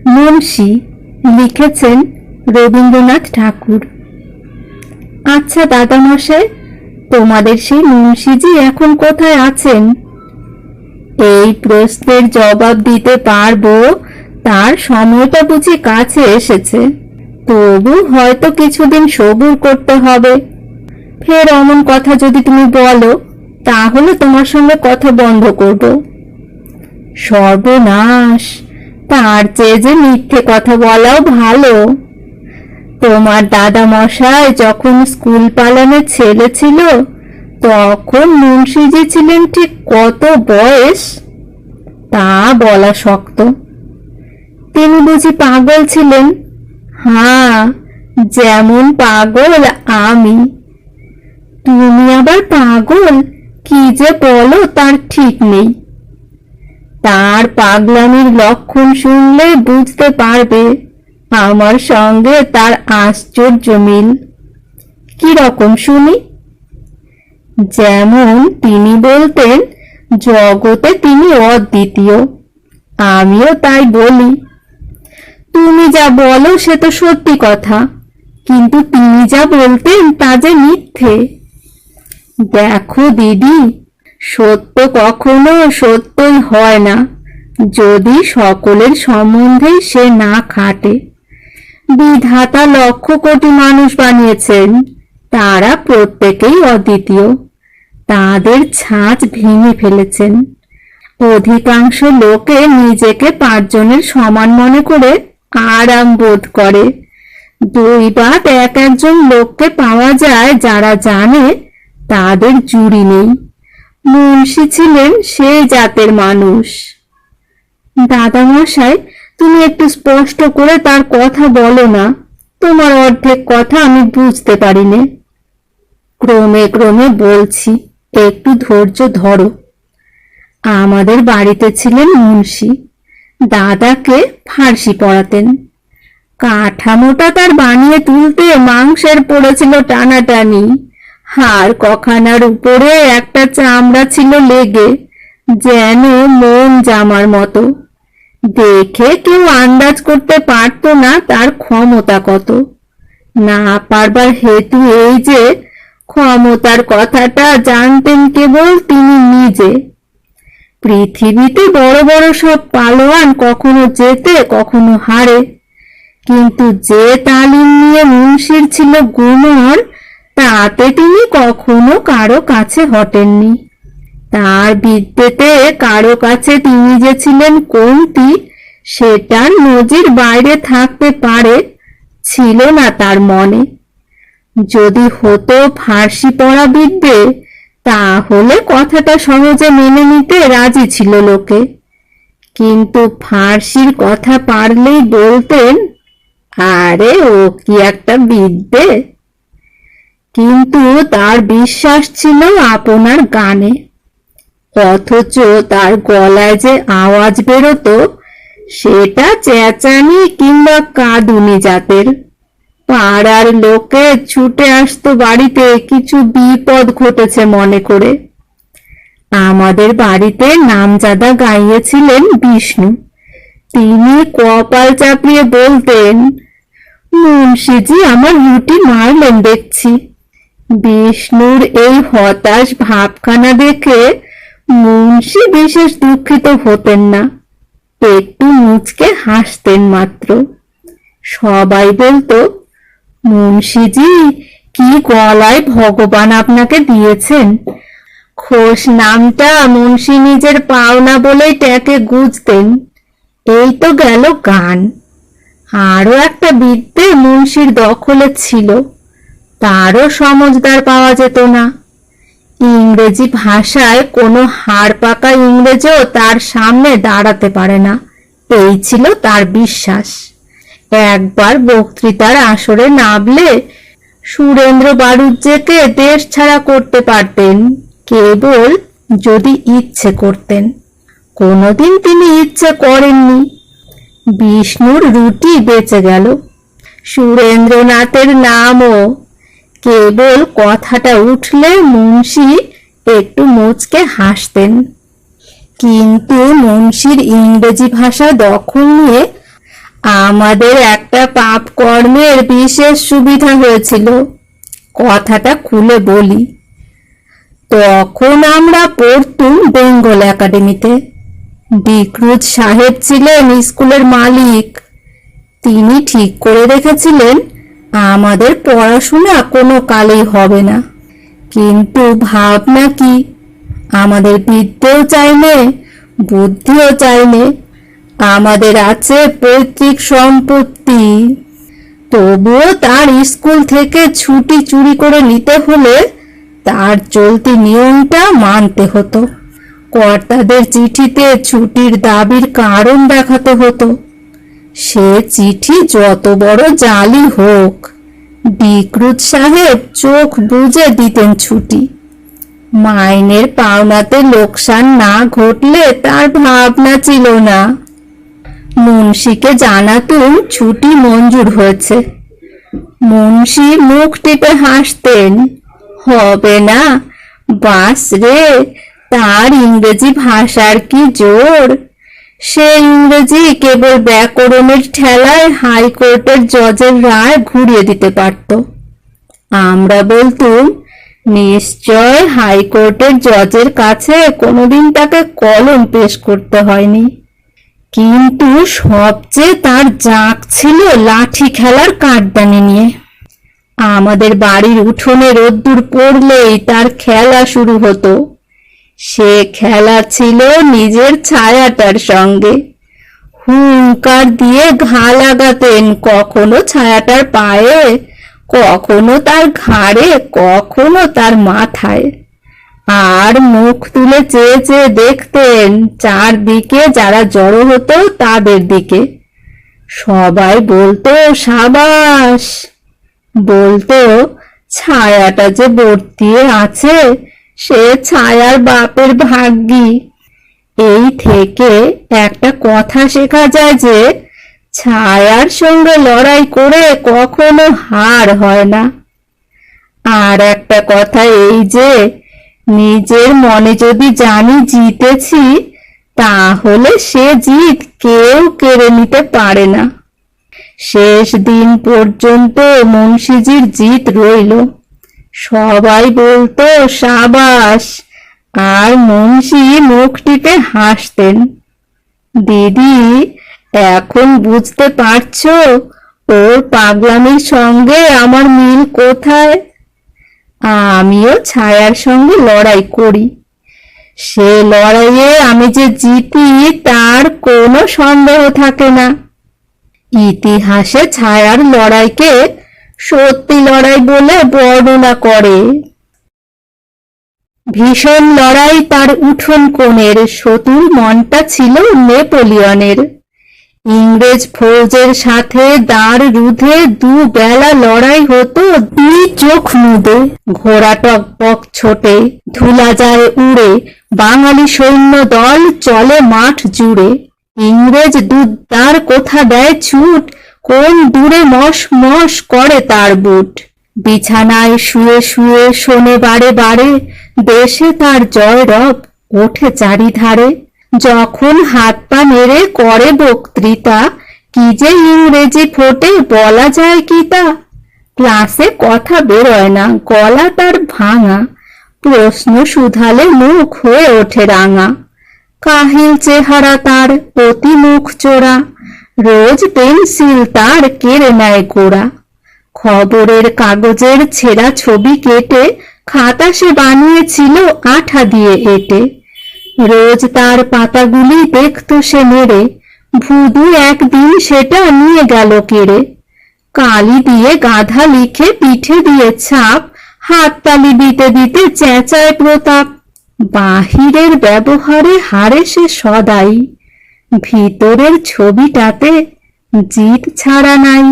মুন্সি লিখেছেন রবীন্দ্রনাথ ঠাকুর। আচ্ছা দাদামশাই, তোমাদের সেই মুন্সিজি এখন কোথায় আছেন? এই প্রশ্নের জবাব দিতে পারবো তার সময়টা বুঝি কাছে এসেছে, তবু হয়তো কিছুদিন সবুর করতে হবে। ফের অমন কথা যদি তুমি বলো তাহলে তোমার সঙ্গে কথা বন্ধ করব। সর্বনাশ, তার চেয়ে যে মিথ্যে কথা বলাও ভালো। তোমার দাদা মশাই যখন স্কুল পালানোর ছেলে ছিল তখন মুন্সিজি ছিলেন ঠিক কত বয়স তা বলা শক্ত। তিনি বুঝি পাগল ছিলেন? হ্যাঁ, যেমন পাগল আমি। তুমি আবার পাগল? কি যে বলো তার ঠিক নেই। তার পাগলামির লক্ষণ শুনলে বুঝতে পারবে আমার সঙ্গে তার আশ্চর্য মিল। কি রকম শুনি? যেমন তিনি বলতেন জগতে তিনি অদ্বিতীয়, আমিও তাই বলি। তুমি যা বলো সে তো সত্যি কথা, কিন্তু তিনি যা বলতেন তা যে মিথ্যে। দেখো দিদি, সত্য কখনো সত্যই হয় না যদি সকলের সম্বন্ধে সে না খাটে। বিধাতা লক্ষ কোটি মানুষ বানিয়েছেন, তারা প্রত্যেকেই অদ্বিতীয়, তাদের ছাঁচ ভেঙে ফেলেছেন। অধিকাংশ লোকে নিজেকে পাঁচজনের সমান মনে করে আরাম বোধ করে। দুই বা এক একজন লোককে পাওয়া যায় যারা জানে তাদের জুড়ি নেই। মুন্সি ছিলেন সেই জাতের মানুষ। দাদামশাই, তুমি একটু স্পষ্ট করে তার কথা বলো না, তোমার অর্ধেক কথা আমি বুঝতে পারিনি। ক্রমে ক্রমে বলছি, একটু ধৈর্য ধরো। আমাদের বাড়িতে ছিলেন মুন্সি, দাদাকে ফার্সি পড়াতেন। কাঠামোটা তার বানিয়ে তুলতে মাংসের পড়েছিল টানাটানি। হাড় কখানার উপরে একটা চামড়া ছিল লেগে, যেন মন জামার মতো। দেখে কেউ আন্দাজ করতে পারতো না তার ক্ষমতা কত। না পারবার হেতু এই যে ক্ষমতার কথাটা জানতেন কেবল তিনি নিজে। পৃথিবীতে বড় বড় সব পালোয়ান কখনো জেতে কখনো হারে, কিন্তু যে তালিম নিয়ে মুন্সির ছিল গুমর, তাতে তিনি কখনো কারো কাছে হটেননি। তার বিদ্যেতে কারো কাছে তিনি যে ছিলেন কমতি সেটার নজির বাইরে থাকতে পারে, ছিল না তার মনে। যদি হতো ফার্সি পড়া বিদ্যে তাহলে কথাটা সহজে মেনে নিতে রাজি ছিল লোকে, কিন্তু ফার্সির কথা পারলেই বলতেন, আরে ও কি একটা বিদ্যে। কিন্তু তার বিশ্বাস ছিল আপনার গানে, অথচ তার গলায় যে আওয়াজ বেরোতো সেটা চেঁচানি কিংবা কাঁদুনি জাতের। পাড়ার লোকে ছুটে আসতো বাড়িতে কিছু বিপদ ঘটেছে মনে করে। আমাদের বাড়িতে নামজাদা গাইয়েছিলেন বিষ্ণু। তিনি কপাল চাপিয়ে বলতেন, মুন্সিজি আমার রুটি মারলেন দেখছি। বিষ্ণুর এই হতাশ ভাবখানা দেখে মুন্সি বিশেষ দুঃখিত হতেন না, একটু মুচকে হাসতেন মাত্র। সবাই বলতো, মুন্সিজি কি গলায় ভগবান আপনাকে দিয়েছেন। খোশ নামটা মুন্সি নিজের পাওনা বলেই ট্যাকে গুজতেন। এই তো গেল গান। আরো একটা বিদ্যে মুন্সির দখলে ছিল, তারও সমজদার পাওয়া যেত না। ইংরেজি ভাষায় কোনো হাড় পাকা ইংরেজও তার সামনে দাঁড়াতে পারে না, এই ছিল তার বিশ্বাস। একবার বক্তৃতার আসরে নামলে সুরেন্দ্র বাড়ুজ্যেকে দেশ ছাড়া করতে পারতেন, কেবল যদি ইচ্ছে করতেন। কোনোদিন তিনি ইচ্ছে করেননি। বিষ্ণুর রুটি বেঁচে গেল, সুরেন্দ্রনাথের নামও। কেবল কথাটা উঠলে মুন্সি একটু মুচকে হাসতেন। কিন্তু মুন্সির ইংরেজি ভাষা দখল নিয়ে আমাদের একটা পাপ কর্মের বিশেষ সুবিধা হয়েছিল, কথাটা খুলে বলি। তখন আমরা পড়তুম বেঙ্গল একাডেমিতে। ডিক্রুজ সাহেব ছিলেন স্কুলের মালিক। তিনি ঠিক করে রেখেছিলেন আমাদের পড়াশোনা কোনো কালেই হবে না। কিন্তু ভাবনা কি, আমাদের বিদ্যেও চাইলে বুদ্ধিও চাইলে। আমাদের আছে পৈতৃক সম্পত্তি, তবুও তার স্কুল থেকে ছুটি চুরি করে নিতে হলে তার চলতি নিয়মটা মানতে হতো। কর্তাদের চিঠিতে ছুটির দাবির কারণ দেখাতে হতো। সে চিঠি যত বড় জালি হোক, ডিক্রুজ সাহেব চোখ বুজে দিতেন ছুটি। মাইনের পাওনাতে লোকসান না ঘটলে তার ভাবনা ছিল না। মুন্সিকে জানাতুম ছুটি মঞ্জুর হয়েছে। মুন্সি মুখ টিপে হাসতেন, হবে না? বাস রে, তার ইংরেজি ভাষার কি জোর! সে ইংরেজি কেবল ব্যাকরণের ঠেলায় হাইকোর্টের জজের রায় ঘুরিয়ে দিতে পারত। আমরা বলতুম, নিশ্চয় হাইকোর্টের জজের কাছে কোনোদিন তাকে কলম পেশ করতে হয়নি। কিন্তু সবচেয়ে তার জাঁক ছিল লাঠি খেলার কাঠদানি নিয়ে। আমাদের বাড়ির উঠোনে রোদ্দুর পড়লেই তার খেলা শুরু হতো। সে খেলা ছিল নিজের ছায়াটার সঙ্গে। হুঙ্কার দিয়ে ঘা লাগাতেন, কখনো ছায়াটার পায়ে, কখনো তার ঘাড়ে, কখনো তার মাথায়। আর মুখ তুলে চেয়ে চেয়ে দেখতেন চারদিকে যারা জড়ো হতো তাদের দিকে। সবাই বলতো সাবাস, বলতো ছায়াটা যে বর্তিয়ে আছে সে ছায়ার বাপের ভাগ্যি। এই থেকে একটা কথা শেখা যায় যে ছায়ার সঙ্গে লড়াই করে কখনো হার হয় না। আর একটা কথা এই যে নিজের মনে যদি জানি জিতেছি, তাহলে সে জিত কেউ কেড়ে নিতে পারে না। শেষ দিন পর্যন্ত মুন্সিজির জিত রইল। সবাই বলতো সাবাস, আর মুন্সি মুখ টিপে হাসতেন। দিদি, এখন বুঝতে পারছো ওর পাগলামির সঙ্গে আমার মিল কোথায়? আমিও ছায়ার সঙ্গে লড়াই করি। সে লড়াইয়ে আমি যে জিতি তার কোনো সন্দেহ থাকে না। ইতিহাসে ছায়ার লড়াইকে সত্যি লড়াই বলে বর্ণনা করে। ভীষণ লড়াই তার উঠোন কোণের। শত্রুর মনটা ছিল নেপোলিয়নের। ইংরেজ ফৌজের সাথে দাঁড় রুধে দুবেলা লড়াই হতো দুই চোখ মুদে। ঘোড়া টকবক ছোটে, ধুলা যায় উড়ে, বাঙালি সৈন্য দল চলে মাঠ জুড়ে। ইংরেজ দুদ্দার কোথা দেয় ছুট, কোন দূরে মস মস করে তার বুট। বিছানায় শুয়ে শুয়ে শোনে বারে বারে, দেশে তার জয় রব ওঠে চারিধারে। যখন হাত পা নেড়ে করে বক্তৃতা, কি যে ইংরেজি ফোটে বলা যায় কি তা। ক্লাসে কথা বেরোয় না, গলা তার ভাঙা, প্রশ্ন শুধালে মুখ হয়ে ওঠে রাঙা। কাহিল চেহারা তার, অতি মুখ চোরা, রোজ পেন্সিল তার কেড়ে নেয় গোড়া। খবরের কাগজের ছেঁড়া ছবি কেটে খাতা সে বানিয়েছিল আঠা দিয়ে এঁটে। রোজ তার পাতাগুলি দেখত সে নেড়ে, ভুদু একদিন সেটা নিয়ে গেল কেড়ে। কালি দিয়ে গাধা লিখে পিঠে দিয়ে ছাপ, হাততালি দিতে দিতে চেঁচায় প্রতাপ। বাহিরের ব্যবহারে হারে সে সদাই, ভিতরের ছবিটাতে জিত ছাড়া নাই।